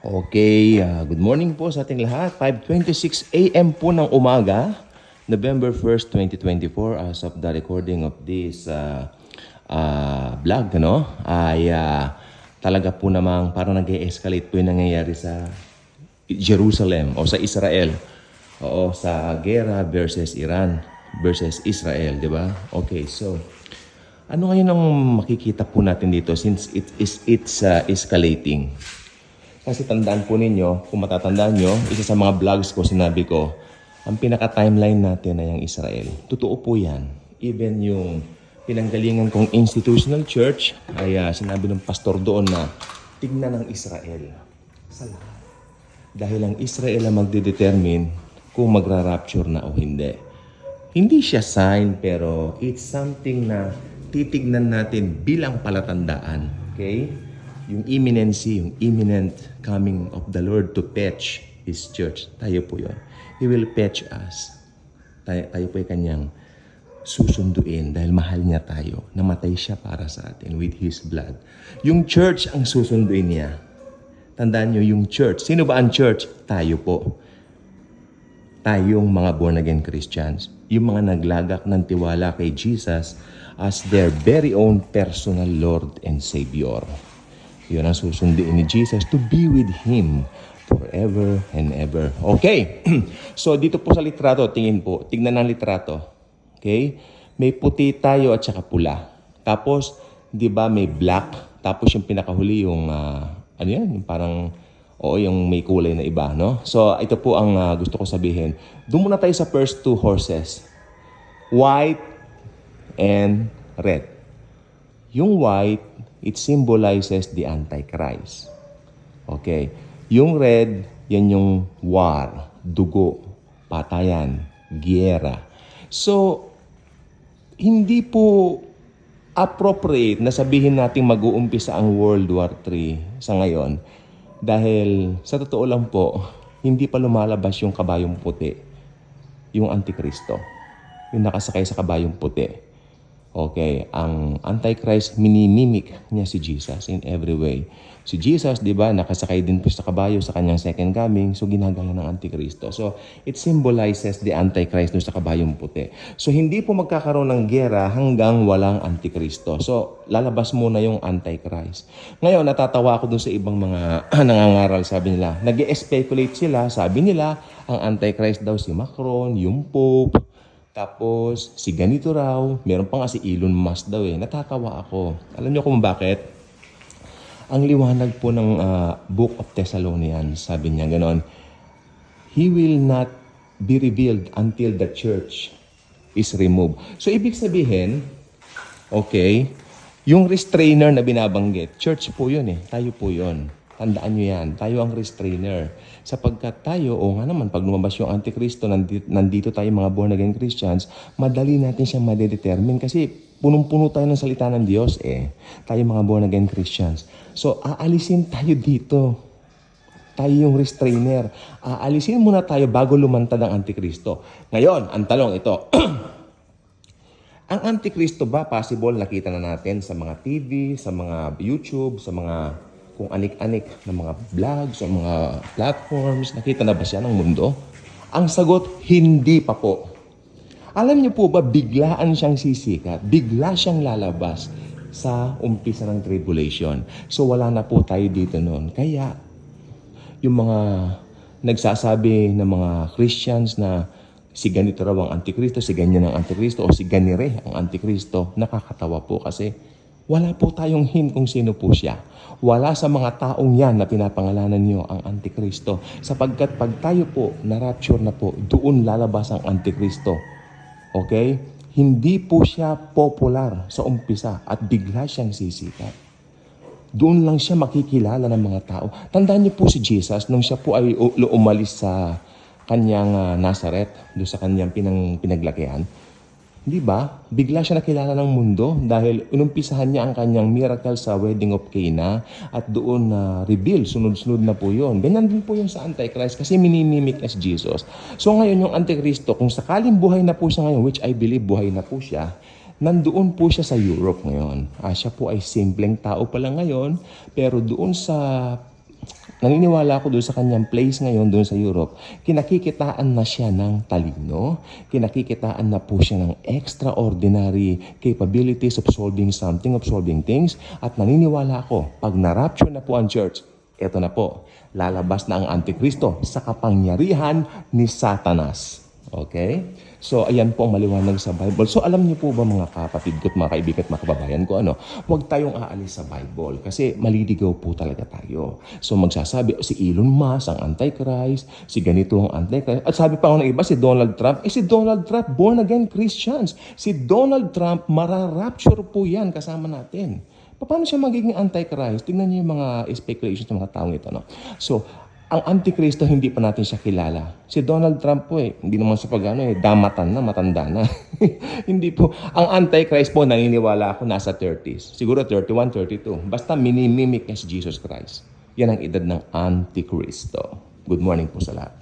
Okay, good morning po sa ating lahat. 5:26 a.m. po ng umaga, November 1st, 2024, as of the recording of this vlog, ay talaga po namang parang nag-e-escalate po yung nangyayari sa Jerusalem o sa Israel. Oo, sa gera versus Iran versus Israel, di ba? Okay, so ano ngayon ang makikita po natin dito since it's escalating? Kasi tandaan po ninyo, kung matatandaan nyo, isa sa mga vlogs ko, sinabi ko, ang pinaka-timeline natin ay ang Israel. Totoo po yan. Even yung pinanggalingan kong institutional church, ay sinabi ng pastor doon na, tignan ang Israel sa lahat. Dahil ang Israel ang magdedetermine kung magra-rapture na o hindi. Hindi siya sign, pero it's something na titignan natin bilang palatandaan. Okay? Yung imminency, yung imminent coming of the Lord to fetch His church. Tayo po yun. He will fetch us. Tayo po ay kanyang susunduin dahil mahal niya tayo. Namatay siya para sa atin with His blood. Yung church ang susunduin niya. Tandaan niyo yung church. Sino ba ang church? Tayo po. Tayong mga born-again Christians. Yung mga naglagak ng tiwala kay Jesus as their very own personal Lord and Savior. Yun ang susunduin ni Jesus to be with Him forever and ever. Okay. So, dito po sa litrato, tingnan ng litrato. Okay? May puti tayo at saka pula. Tapos, di ba may black. Tapos yung pinakahuli yung, ano yan? Yung parang, yung may kulay na iba, no? So, ito po ang gusto ko sabihin. Doon muna tayo sa first two horses. White and red. Yung white, it symbolizes the Antichrist. Okay. Yung red, yan yung war, dugo, patayan, giyera. So, hindi po appropriate na sabihin natin mag-uumpisa ang World War III sa ngayon. Dahil sa totoo lang po, hindi pa lumalabas yung kabayong puti, yung Antikristo. Yung nakasakay sa kabayong puti. Okay, ang Antichrist, minimimic niya si Jesus in every way. Si Jesus, di ba, nakasakay din po sa kabayo sa kanyang second coming, so ginagaya ng Antikristo. So, it symbolizes the Antichrist doon sa kabayong puti. So, hindi po magkakaroon ng gera hanggang walang Antikristo. So, lalabas muna yung Antichrist. Ngayon, natatawa ako doon sa ibang mga nangangaral, sabi nila. Nag-e-speculate sila, sabi nila, ang Antichrist daw si Macron, yung Pope, tapos, si ganito raw, meron pa nga si Elon Musk daw eh. Natatawa ako. Alam niyo kung bakit? Ang liwanag po ng Book of Thessalonians, sabi niya ganon, He will not be revealed until the church is removed. So, ibig sabihin, okay, yung restrainer na binabanggit, church po yun eh. Tayo po yun. Tandaan nyo yan. Tayo ang restrainer. Sapagkat tayo, nga naman, pag lumabas yung Antikristo, nandito tayo mga born-again Christians, madali natin siyang madedetermine kasi punong-puno tayo ng salita ng Diyos eh. Tayo mga born-again Christians. So, aalisin tayo dito. Tayo yung restrainer. Aalisin muna tayo bago lumantad ang Antikristo. Ngayon, ang talong ito. Ang Antikristo ba possible nakita na natin sa mga TV, sa mga YouTube, sa mga kung anik-anik ng mga vlogs o mga platforms, nakita na ba siya ng mundo? Ang sagot, hindi pa po. Alam niyo po ba, biglaan siyang sisikat, bigla siyang lalabas sa umpisa ng tribulation. So wala na po tayo dito noon. Kaya, yung mga nagsasabi ng mga Christians na si ganito raw ang Antikristo, si ganyan ang Antikristo, o si ganire ang Antikristo, nakakatawa po kasi wala po tayong hint kung sino po siya. Wala sa mga taong yan na pinapangalanan niyo ang Antikristo. Sapagkat pag tayo po na-rapture na po, doon lalabas ang Antikristo. Okay? Hindi po siya popular sa umpisa at bigla siyang sisikat. Doon lang siya makikilala ng mga tao. Tandaan niyo po si Jesus nung siya po ay umalis sa kanyang Nazareth, doon sa kanyang pinaglakihan. Di ba? Bigla siya nakilala ng mundo dahil inumpisahan niya ang kanyang miracle sa wedding of Cana at doon na reveal, sunod-sunod na po yun. Ganyan din po yung sa Antichrist kasi minimimic as Jesus. So ngayon yung Antikristo, kung sakaling buhay na po siya ngayon, which I believe buhay na po siya, nandoon po siya sa Europe ngayon. Siya po ay simpleng tao pa lang ngayon, pero doon sa naniniwala ako doon sa kanyang place ngayon doon sa Europe, kinakikitaan na siya ng talino, kinakikitaan na po siya ng extraordinary capabilities of solving something, of solving things, at naniniwala ako, pag na-rapture na po ang church, eto na po, lalabas na ang Antikristo sa kapangyarihan ni Satanas. Okay? So, ayan po ang maliwanag sa Bible. So, alam niyo po ba mga kapatid ko at mga kaibigan at mga kababayan ko, huwag tayong aalis sa Bible kasi maliligaw po talaga tayo. So, magsasabi, si Elon Musk ang Antichrist, si ganito ang Antichrist. At sabi pa ng iba, si Donald Trump, si Donald Trump, born again Christians. Si Donald Trump, mararapture po yan kasama natin. Paano siya magiging Antichrist? Tingnan niyo yung mga speculations ng mga taong ito. So, ang Antikristo, hindi pa natin siya kilala. Si Donald Trump po hindi naman sa damatan na, matanda na. Hindi po. Ang Antichrist po, naniniwala ako, nasa 30s. Siguro 31, 32. Basta minimimik niya si Jesus Christ. Yan ang edad ng Antikristo. Good morning po sa lahat.